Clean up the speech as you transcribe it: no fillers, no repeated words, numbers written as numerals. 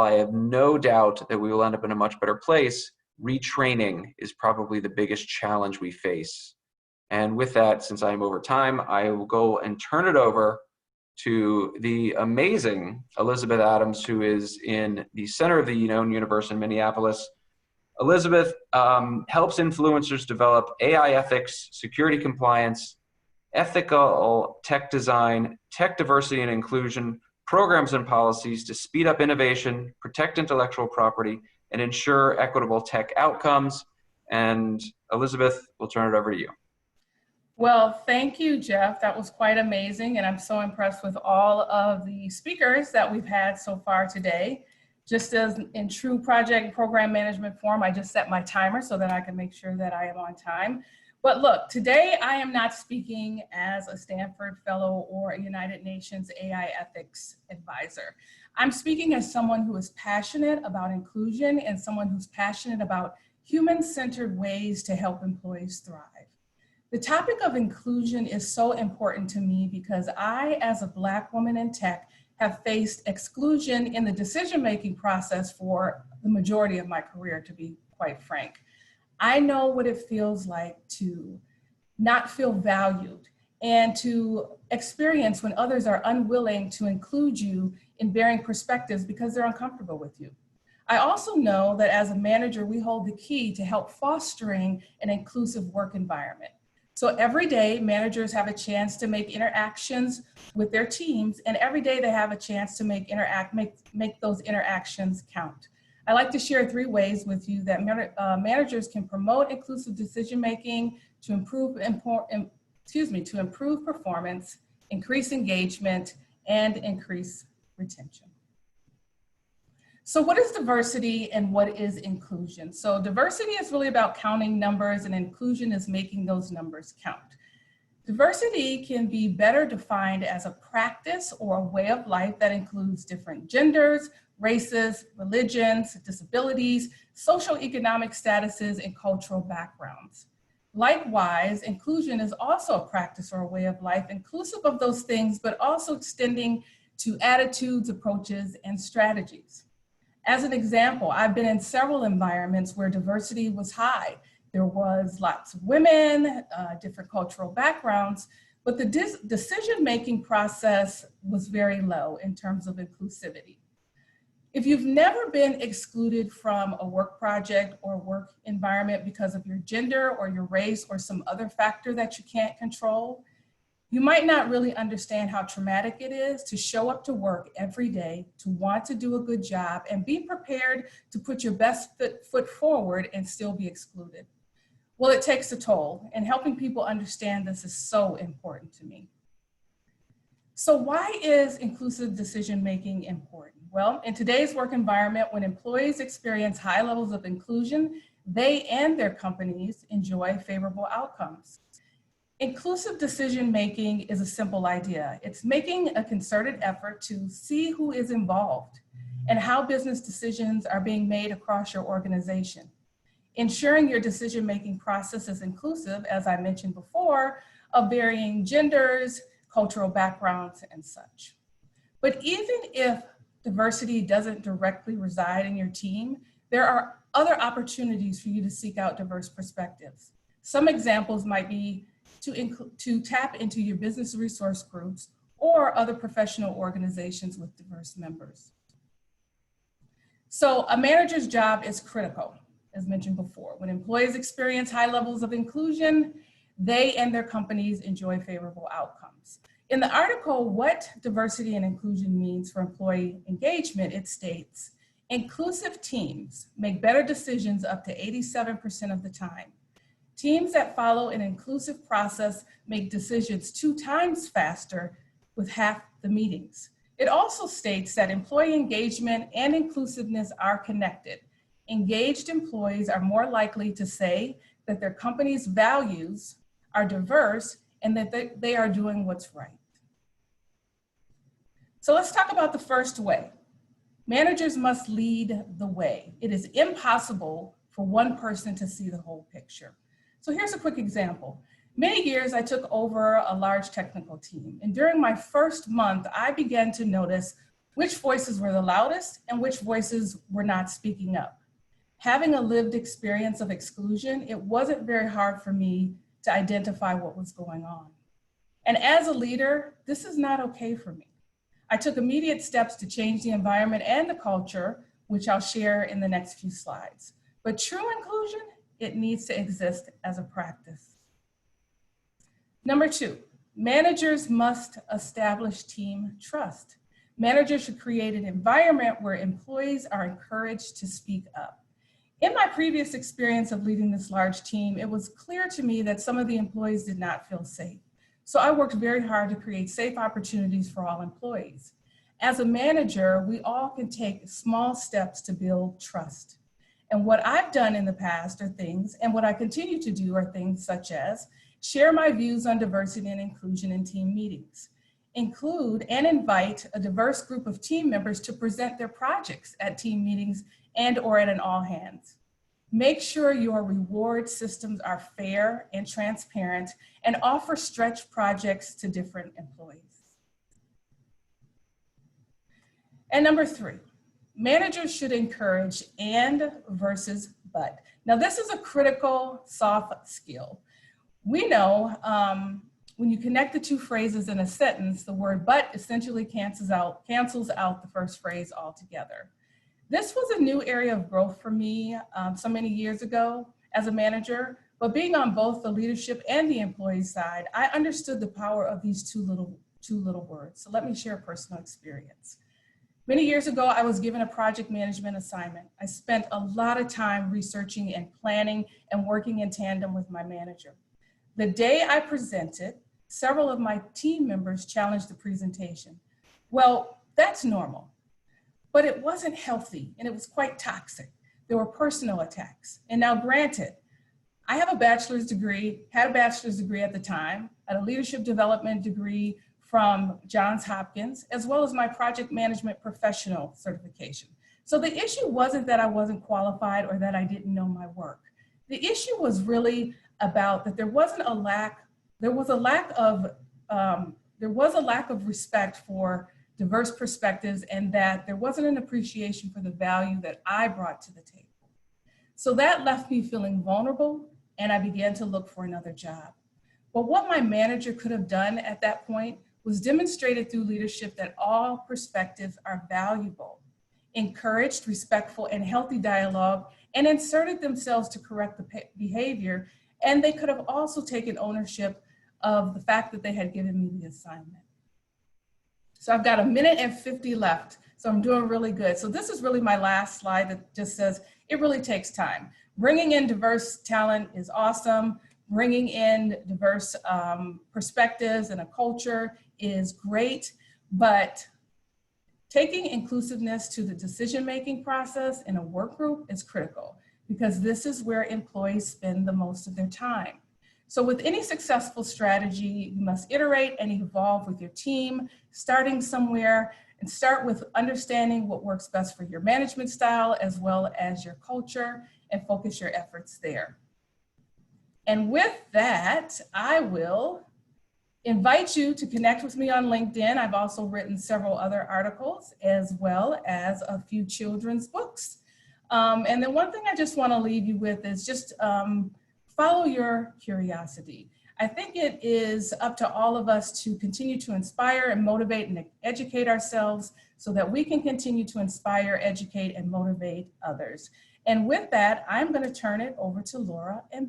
I have no doubt that we will end up in a much better place, retraining is probably the biggest challenge we face. And with that, since I am over time, I will go and turn it over to the amazing Elizabeth Adams, who is in the center of the known universe in Minneapolis. Elizabeth helps influencers develop AI ethics, security compliance, ethical tech design, tech diversity and inclusion, programs and policies to speed up innovation, protect intellectual property, and ensure equitable tech outcomes. And Elizabeth, we'll turn it over to you. Well, thank you, Jeff. That was quite amazing. And I'm so impressed with all of the speakers that we've had so far today. Just as in true project and program management form, I just set my timer so that I can make sure that I am on time. But look, today I am not speaking as a Stanford Fellow or a United Nations AI ethics advisor. I'm speaking as someone who is passionate about inclusion and someone who's passionate about human-centered ways to help employees thrive. The topic of inclusion is so important to me because I, as a Black woman in tech, have faced exclusion in the decision-making process for the majority of my career, to be quite frank. I know what it feels like to not feel valued and to experience when others are unwilling to include you in varying perspectives because they're uncomfortable with you. I also know that as a manager, we hold the key to help fostering an inclusive work environment. So every day, managers have a chance to make interactions with their teams, and every day they have a chance to make those interactions count. I like to share 3 ways with you that managers can promote inclusive decision-making to improve performance, increase engagement, and increase retention. So what is diversity and what is inclusion? So diversity is really about counting numbers, and inclusion is making those numbers count. Diversity can be better defined as a practice or a way of life that includes different genders, races, religions, disabilities, socioeconomic statuses, and cultural backgrounds. Likewise, inclusion is also a practice or a way of life inclusive of those things, but also extending to attitudes, approaches, and strategies. As an example, I've been in several environments where diversity was high. There was lots of women, different cultural backgrounds, but the decision-making process was very low in terms of inclusivity. If you've never been excluded from a work project or work environment because of your gender or your race or some other factor that you can't control, you might not really understand how traumatic it is to show up to work every day, to want to do a good job, and be prepared to put your best foot forward and still be excluded. Well, it takes a toll, and helping people understand this is so important to me. So why is inclusive decision-making important? Well, in today's work environment, when employees experience high levels of inclusion, they and their companies enjoy favorable outcomes. Inclusive decision-making is a simple idea. It's making a concerted effort to see who is involved and how business decisions are being made across your organization. Ensuring your decision-making process is inclusive, as I mentioned before, of varying genders, cultural backgrounds, and such. But even if diversity doesn't directly reside in your team, there are other opportunities for you to seek out diverse perspectives. Some examples might be to tap into your business resource groups or other professional organizations with diverse members. So a manager's job is critical, as mentioned before. When employees experience high levels of inclusion, they and their companies enjoy favorable outcomes. In the article, What Diversity and Inclusion Means for Employee Engagement, it states, inclusive teams make better decisions up to 87% of the time. Teams that follow an inclusive process make decisions 2 times faster with half the meetings. It also states that employee engagement and inclusiveness are connected. Engaged employees are more likely to say that their company's values are diverse and that they are doing what's right. So let's talk about the first way. Managers must lead the way. It is impossible for one person to see the whole picture. So here's a quick example. Many years I took over a large technical team, and during my first month, I began to notice which voices were the loudest and which voices were not speaking up. Having a lived experience of exclusion, it wasn't very hard for me to identify what was going on. And as a leader, this is not okay for me. I took immediate steps to change the environment and the culture, which I'll share in the next few slides. But true inclusion, it needs to exist as a practice. Number 2, managers must establish team trust. Managers should create an environment where employees are encouraged to speak up. In my previous experience of leading this large team, it was clear to me that some of the employees did not feel safe. So I worked very hard to create safe opportunities for all employees. As a manager, we all can take small steps to build trust. And what I've done in the past are things, and what I continue to do are things such as share my views on diversity and inclusion in team meetings, include and invite a diverse group of team members to present their projects at team meetings and or at an all hands. Make sure your reward systems are fair and transparent and offer stretch projects to different employees. And number 3, managers should encourage and versus but. Now this is a critical soft skill. We know when you connect the 2 phrases in a sentence, the word but essentially cancels out the first phrase altogether. This was a new area of growth for me so many years ago as a manager, but being on both the leadership and the employee side, I understood the power of these two little words. So let me share a personal experience. Many years ago, I was given a project management assignment. I spent a lot of time researching and planning and working in tandem with my manager. The day I presented, several of my team members challenged the presentation. Well, that's normal. But it wasn't healthy and it was quite toxic. There were personal attacks. And now granted, I have a bachelor's degree, had a bachelor's degree at the time, had a leadership development degree from Johns Hopkins, as well as my project management professional certification. So the issue wasn't that I wasn't qualified or that I didn't know my work. The issue was really about that there was a lack of respect for diverse perspectives, and that there wasn't an appreciation for the value that I brought to the table. So that left me feeling vulnerable, and I began to look for another job. But what my manager could have done at that point was demonstrated through leadership that all perspectives are valuable, encouraged respectful and healthy dialogue, and inserted themselves to correct the behavior. And they could have also taken ownership of the fact that they had given me the assignment. So I've got 1 minute and 50 left, so I'm doing really good. So this is really my last slide that just says, it really takes time. Bringing in diverse talent is awesome. Bringing in diverse perspectives and a culture is great, but taking inclusiveness to the decision-making process in a work group is critical, because this is where employees spend the most of their time. So with any successful strategy, you must iterate and evolve with your team, starting somewhere, and start with understanding what works best for your management style as well as your culture, and focus your efforts there. And with that, I will invite you to connect with me on LinkedIn. I've also written several other articles as well as a few children's books. And then one thing I just want to leave you with is just follow your curiosity. I think it is up to all of us to continue to inspire and motivate and educate ourselves so that we can continue to inspire, educate, and motivate others. And with that, I'm going to turn it over to Laura and